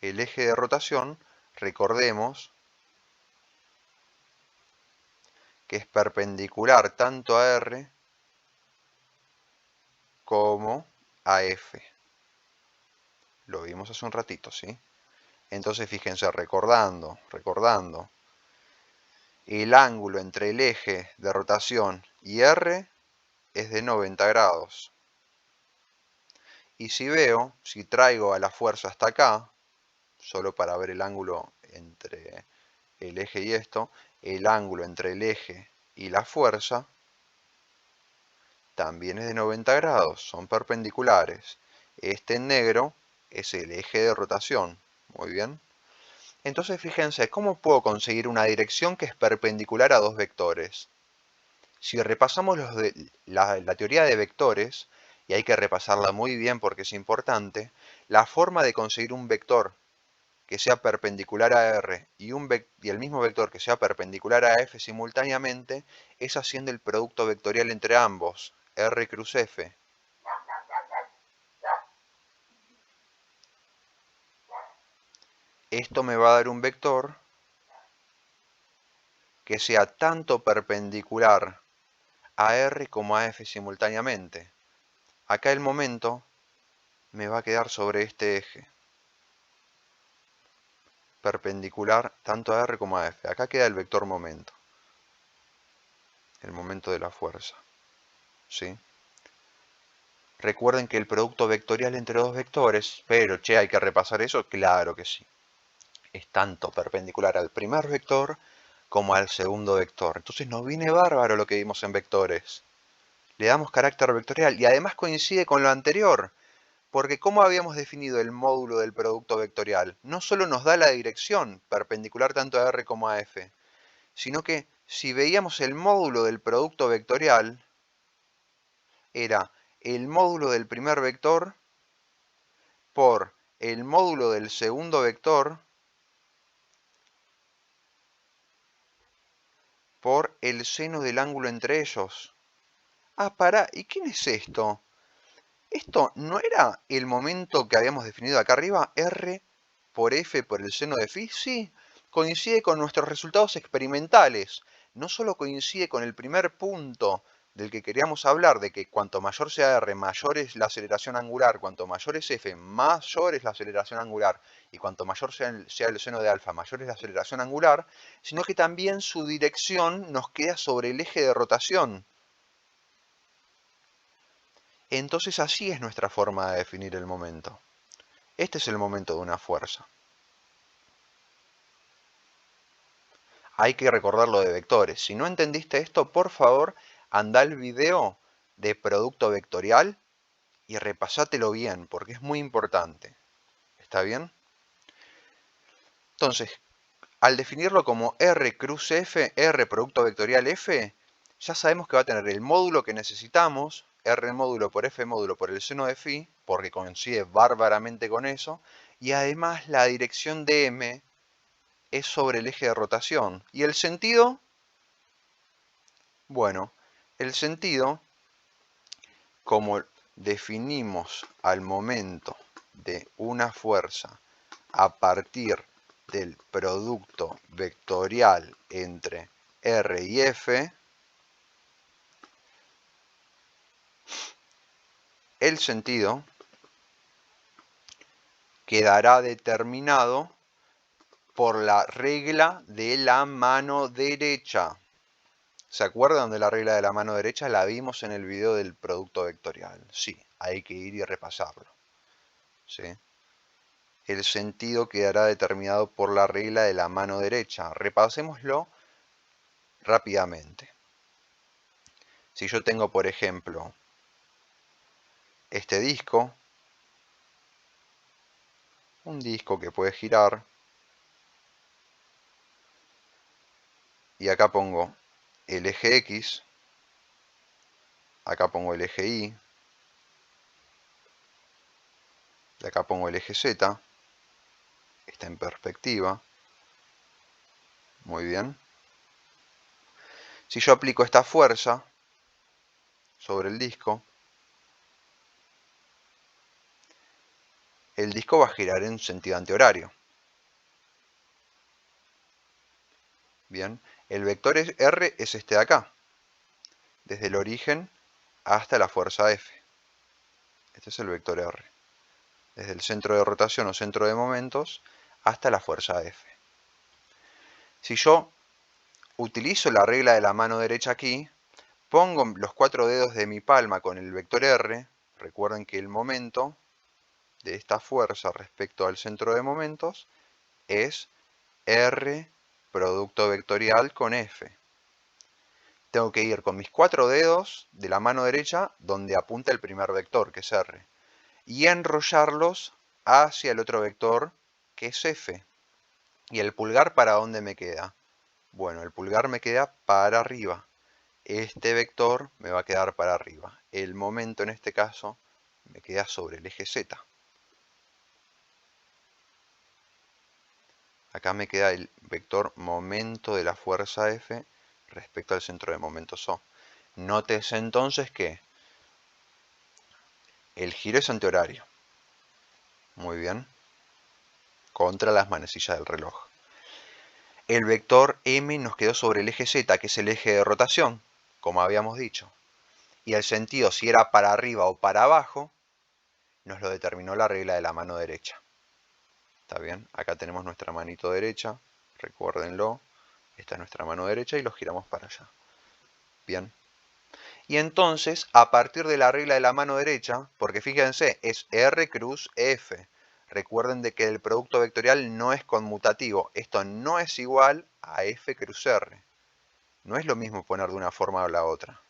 el eje de rotación, recordemos que es perpendicular tanto a R como a F. Lo vimos hace un ratito, ¿sí? Entonces fíjense, recordando, el ángulo entre el eje de rotación y R es de 90 grados. Y si traigo a la fuerza hasta acá, solo para ver el ángulo entre el eje y esto, el ángulo entre el eje y la fuerza también es de 90 grados, son perpendiculares. Este en negro es el eje de rotación, muy bien. Entonces fíjense, ¿cómo puedo conseguir una dirección que es perpendicular a dos vectores? Si repasamos la teoría de vectores, y hay que repasarla muy bien porque es importante, la forma de conseguir un vector que sea perpendicular a R y el mismo vector que sea perpendicular a F simultáneamente es haciendo el producto vectorial entre ambos, R cruz F. Esto me va a dar un vector que sea tanto perpendicular a R como a F simultáneamente. Acá el momento me va a quedar sobre este eje, perpendicular tanto a R como a F. Acá queda el vector momento, el momento de la fuerza, ¿sí? Recuerden que el producto vectorial entre dos vectores, pero che, ¿hay que repasar eso? Claro que sí. Es tanto perpendicular al primer vector como al segundo vector. Entonces nos viene bárbaro lo que vimos en vectores. Le damos carácter vectorial y además coincide con lo anterior, porque ¿cómo habíamos definido el módulo del producto vectorial? No solo nos da la dirección perpendicular tanto a R como a F, sino que si veíamos el módulo del producto vectorial, era el módulo del primer vector por el módulo del segundo vector por el seno del ángulo entre ellos. Ah, pará, ¿y quién es esto? ¿Esto no era el momento que habíamos definido acá arriba? R por F por el seno de phi. Sí, coincide con nuestros resultados experimentales. No solo coincide con el primer punto del que queríamos hablar, de que cuanto mayor sea R, mayor es la aceleración angular, cuanto mayor es F, mayor es la aceleración angular, y cuanto mayor sea el seno de alfa, mayor es la aceleración angular, sino que también su dirección nos queda sobre el eje de rotación. Entonces así es nuestra forma de definir el momento. Este es el momento de una fuerza. Hay que recordarlo de vectores. Si no entendiste esto, por favor, anda al video de producto vectorial y repasátelo bien, porque es muy importante. ¿Está bien? Entonces, al definirlo como R cruz F, R producto vectorial F, ya sabemos que va a tener el módulo que necesitamos, R módulo por F módulo por el seno de phi, porque coincide bárbaramente con eso, y además la dirección de M es sobre el eje de rotación. ¿Y el sentido? Bueno, el sentido, como definimos al momento de una fuerza a partir del producto vectorial entre R y F, el sentido quedará determinado por la regla de la mano derecha. ¿Se acuerdan de la regla de la mano derecha? La vimos en el video del producto vectorial. Sí, hay que ir y repasarlo. ¿Sí? El sentido quedará determinado por la regla de la mano derecha. Repasémoslo rápidamente. Si yo tengo, por ejemplo, este disco, un disco que puede girar, y acá pongo el eje X, acá pongo el eje Y, y acá pongo el eje Z, está en perspectiva, muy bien. Si yo aplico esta fuerza sobre el disco va a girar en sentido antihorario. Bien, el vector R es este de acá, desde el origen hasta la fuerza F. Este es el vector R, desde el centro de rotación o centro de momentos hasta la fuerza F. Si yo utilizo la regla de la mano derecha aquí, pongo los 4 dedos de mi palma con el vector R, recuerden que el momento de esta fuerza respecto al centro de momentos es R producto vectorial con F. Tengo que ir con mis 4 dedos de la mano derecha donde apunta el primer vector, que es R, y enrollarlos hacia el otro vector, que es F. ¿Y el pulgar para dónde me queda? Bueno, el pulgar me queda para arriba. Este vector me va a quedar para arriba. El momento en este caso me queda sobre el eje Z. Acá me queda el vector momento de la fuerza F respecto al centro de momentos O. Nótese entonces que el giro es antihorario. Muy bien. Contra las manecillas del reloj. El vector M nos quedó sobre el eje Z, que es el eje de rotación, como habíamos dicho. Y el sentido, si era para arriba o para abajo, nos lo determinó la regla de la mano derecha. ¿Está bien? Acá tenemos nuestra manito derecha, recuérdenlo. Esta es nuestra mano derecha y lo giramos para allá. Bien. Y entonces, a partir de la regla de la mano derecha, porque fíjense, es R cruz F. Recuerden de que el producto vectorial no es conmutativo. Esto no es igual a F cruz R. No es lo mismo poner de una forma a la otra.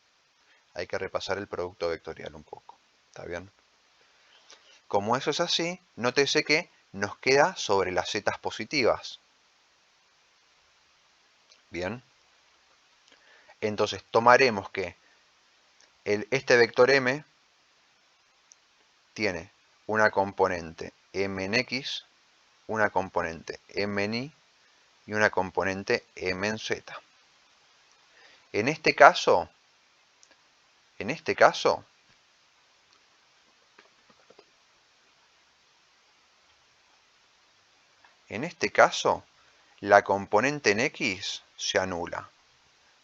Hay que repasar el producto vectorial un poco. ¿Está bien? Como eso es así, nótese que nos queda sobre las zetas positivas. Bien. Entonces tomaremos que este vector M tiene una componente M en X, una componente M en Y y una componente M en Z. En este caso, la componente en X se anula,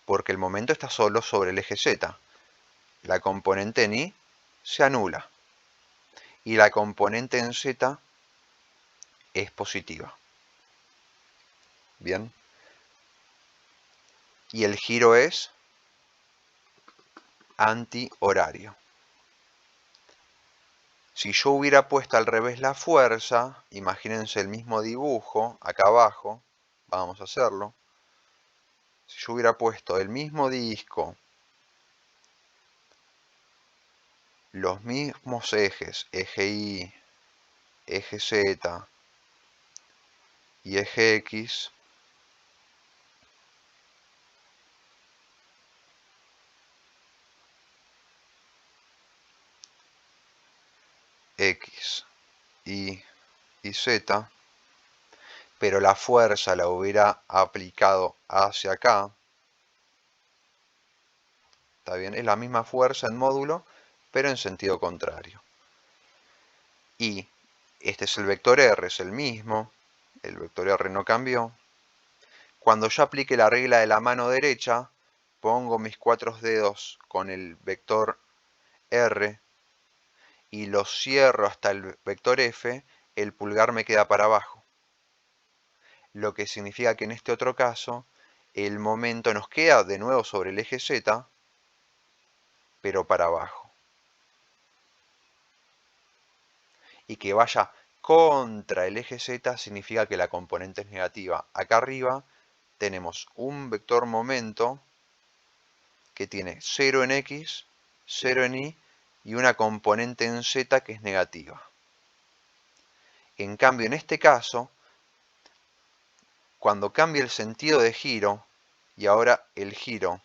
porque el momento está solo sobre el eje Z. La componente en Y se anula. Y la componente en Z es positiva. Bien. Y el giro es antihorario. Si yo hubiera puesto al revés la fuerza, imagínense el mismo dibujo acá abajo, vamos a hacerlo. Si yo hubiera puesto el mismo disco, los mismos ejes, eje Y, eje Z y eje X, X, Y y Z, pero la fuerza la hubiera aplicado hacia acá, ¿está bien? Es la misma fuerza en módulo, pero en sentido contrario. Y este es el vector R, es el mismo, el vector R no cambió. Cuando yo aplique la regla de la mano derecha, pongo mis 4 dedos con el vector R y los cierro hasta el vector F, el pulgar me queda para abajo. Lo que significa que en este otro caso, el momento nos queda de nuevo sobre el eje Z, pero para abajo. Y que vaya contra el eje Z significa que la componente es negativa. Acá arriba tenemos un vector momento que tiene 0 en X, 0 en Y y una componente en Z que es negativa. En cambio, en este caso, cuando cambia el sentido de giro, y ahora el giro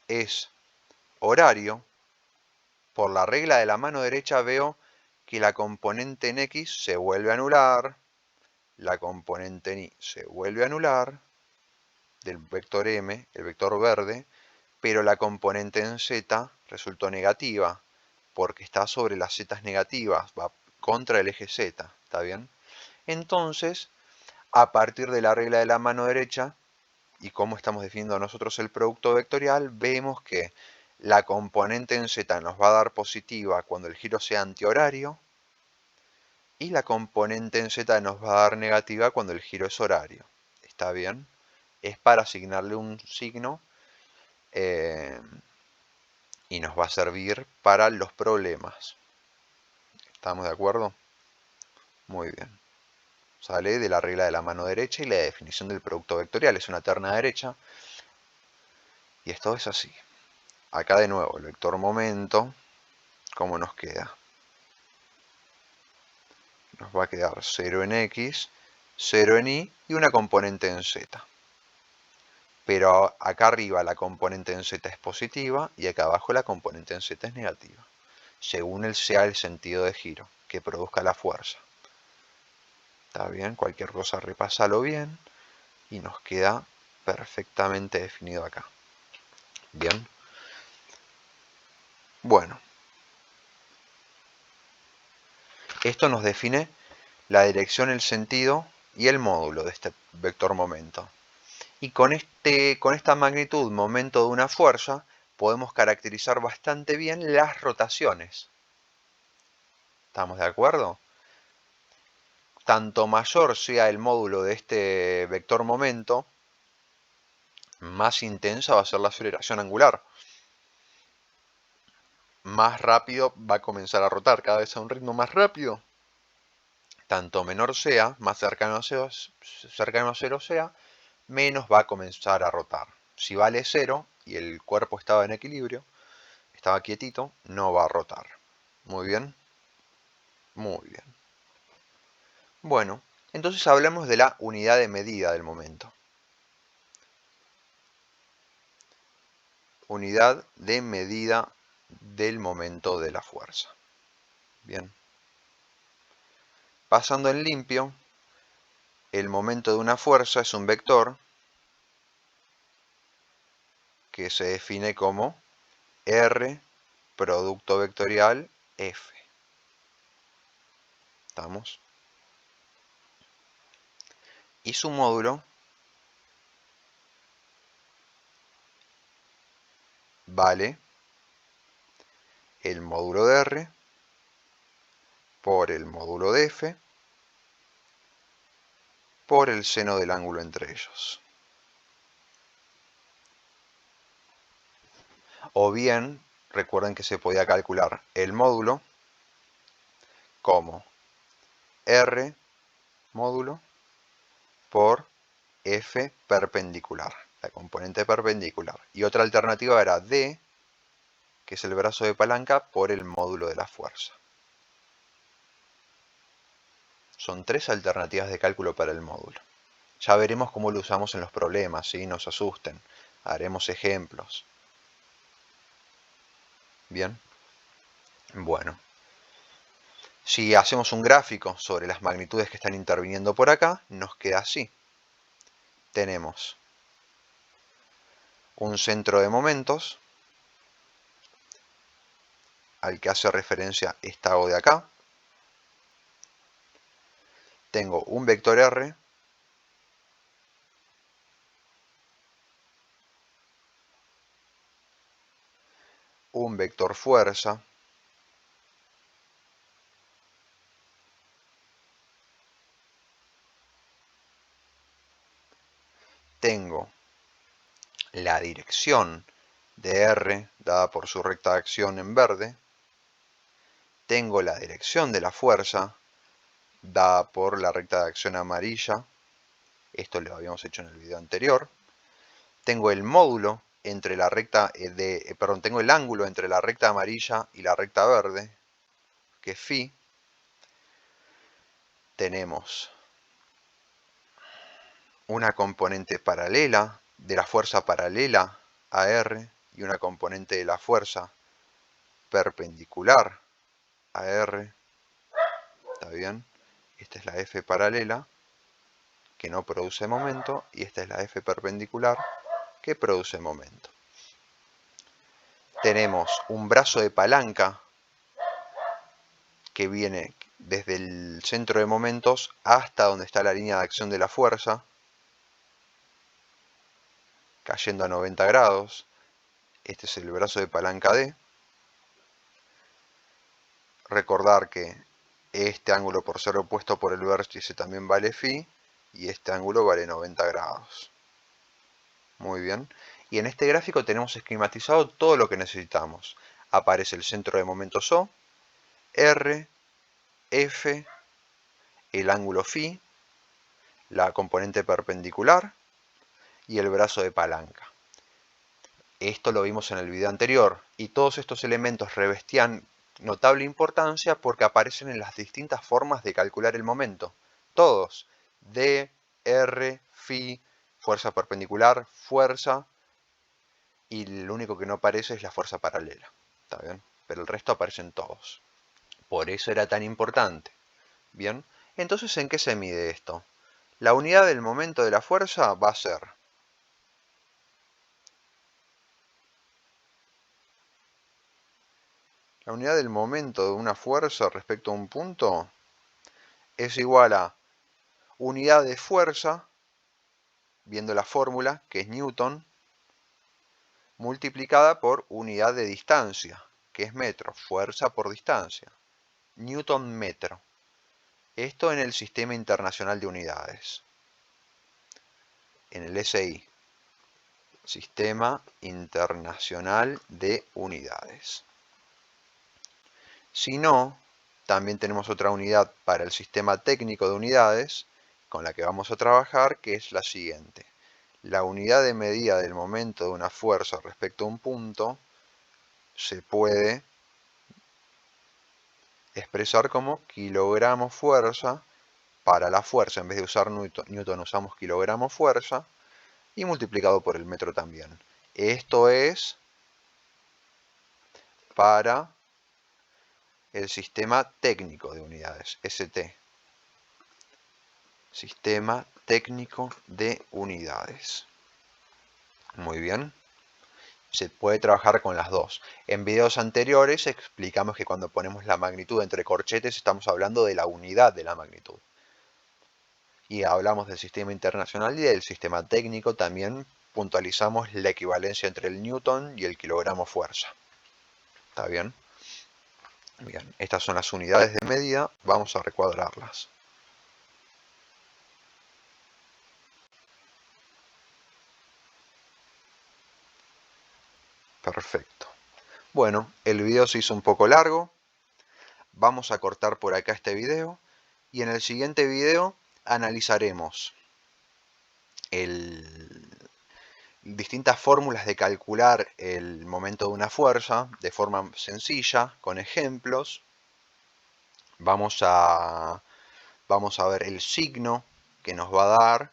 es horario, por la regla de la mano derecha veo que la componente en X se vuelve a anular, la componente en Y se vuelve a anular, del vector M, el vector verde, pero la componente en Z resultó negativa, porque está sobre las Z negativas, va contra el eje Z, ¿está bien? Entonces, a partir de la regla de la mano derecha, y cómo estamos definiendo nosotros el producto vectorial, vemos que la componente en Z nos va a dar positiva cuando el giro sea antihorario, y la componente en Z nos va a dar negativa cuando el giro es horario. ¿Está bien? Es para asignarle un signo y nos va a servir para los problemas. ¿Estamos de acuerdo? Muy bien. Sale de la regla de la mano derecha y la definición del producto vectorial es una terna derecha. Y esto es así. Acá de nuevo, el vector momento, ¿cómo nos queda? Nos va a quedar 0 en X, 0 en Y y una componente en Z. Pero acá arriba la componente en Z es positiva y acá abajo la componente en Z es negativa, según sea el sentido de giro que produzca la fuerza. ¿Está bien? Cualquier cosa repásalo bien y nos queda perfectamente definido acá. Bien. Bueno. Esto nos define la dirección, el sentido y el módulo de este vector momento. Y con esta magnitud, momento de una fuerza, podemos caracterizar bastante bien las rotaciones. ¿Estamos de acuerdo? Tanto mayor sea el módulo de este vector momento, más intensa va a ser la aceleración angular. Más rápido va a comenzar a rotar, cada vez a un ritmo más rápido. Tanto menor sea, más cercano a cero sea, menos va a comenzar a rotar. Si vale 0 y el cuerpo estaba en equilibrio, estaba quietito, no va a rotar. Muy bien. Muy bien. Bueno, entonces hablamos de la unidad de medida del momento. Unidad de medida del momento de la fuerza. Bien. Pasando en limpio, el momento de una fuerza es un vector que se define como R producto vectorial F. ¿Estamos? Y su módulo vale el módulo de R por el módulo de F por el seno del ángulo entre ellos. O bien, recuerden que se podía calcular el módulo como R módulo por F perpendicular, la componente perpendicular. Y otra alternativa era D, que es el brazo de palanca, por el módulo de la fuerza. Son tres alternativas de cálculo para el módulo. Ya veremos cómo lo usamos en los problemas, ¿sí? No se asusten. Haremos ejemplos. Bien. Bueno. Si hacemos un gráfico sobre las magnitudes que están interviniendo por acá, nos queda así. Tenemos un centro de momentos al que hace referencia esta O de acá. Tengo un vector R un vector fuerza tengo la dirección de R dada por su recta de acción en verde, tengo la dirección de la fuerza dada por la recta de acción amarilla, esto lo habíamos hecho en el video anterior, tengo el módulo entre la recta tengo el ángulo entre la recta amarilla y la recta verde, que es phi, tenemos una componente paralela de la fuerza paralela a R y una componente de la fuerza perpendicular a R, ¿está bien? Esta es la F paralela, que no produce momento, y esta es la F perpendicular, que produce momento. Tenemos un brazo de palanca que viene desde el centro de momentos hasta donde está la línea de acción de la fuerza, cayendo a 90 grados. Este es el brazo de palanca D. Recordar que este ángulo, por ser opuesto por el vértice, también vale phi, y este ángulo vale 90 grados. Muy bien. Y en este gráfico tenemos esquematizado todo lo que necesitamos. Aparece el centro de momentos O, R, F, el ángulo phi, la componente perpendicular y el brazo de palanca. Esto lo vimos en el video anterior, y todos estos elementos revestían notable importancia porque aparecen en las distintas formas de calcular el momento. Todos. D, R, phi, fuerza perpendicular, fuerza, y lo único que no aparece es la fuerza paralela. ¿Está bien? Pero el resto aparecen todos. Por eso era tan importante. Bien. Entonces, ¿en qué se mide esto? La unidad del momento de la fuerza va a ser la unidad del momento de una fuerza respecto a un punto es igual a unidad de fuerza, viendo la fórmula, que es Newton, multiplicada por unidad de distancia, que es metro, fuerza por distancia, Newton metro. Esto en el Sistema Internacional de Unidades, en el SI, Sistema Internacional de Unidades. Si no, también tenemos otra unidad para el Sistema Técnico de Unidades, con la que vamos a trabajar, que es la siguiente. La unidad de medida del momento de una fuerza respecto a un punto se puede expresar como kilogramo fuerza para la fuerza. En vez de usar Newton usamos kilogramo fuerza, y multiplicado por el metro también. Esto es para el Sistema Técnico de Unidades, ST. Sistema Técnico de Unidades. Muy bien. Se puede trabajar con las dos. En videos anteriores explicamos que cuando ponemos la magnitud entre corchetes estamos hablando de la unidad de la magnitud. Y hablamos del sistema internacional y del sistema técnico. También puntualizamos la equivalencia entre el newton y el kilogramo fuerza. ¿Está bien? Bien, estas son las unidades de medida. Vamos a recuadrarlas. Perfecto. Bueno, el video se hizo un poco largo. Vamos a cortar por acá este video. Y en el siguiente video analizaremos distintas fórmulas de calcular el momento de una fuerza de forma sencilla, con ejemplos. Vamos a ver el signo que nos va a dar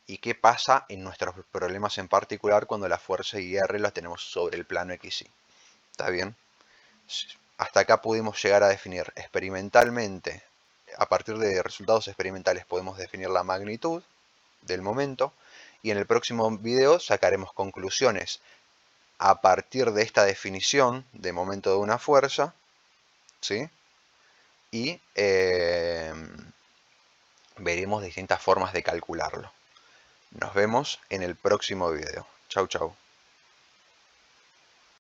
y qué pasa en nuestros problemas en particular cuando la fuerza IR la tenemos sobre el plano XY. ¿Está bien? Hasta acá pudimos llegar a definir experimentalmente. A partir de resultados experimentales podemos definir la magnitud del momento y en el próximo video sacaremos conclusiones a partir de esta definición de momento de una fuerza, ¿sí? Y veremos distintas formas de calcularlo. Nos vemos en el próximo video. Chau, chau.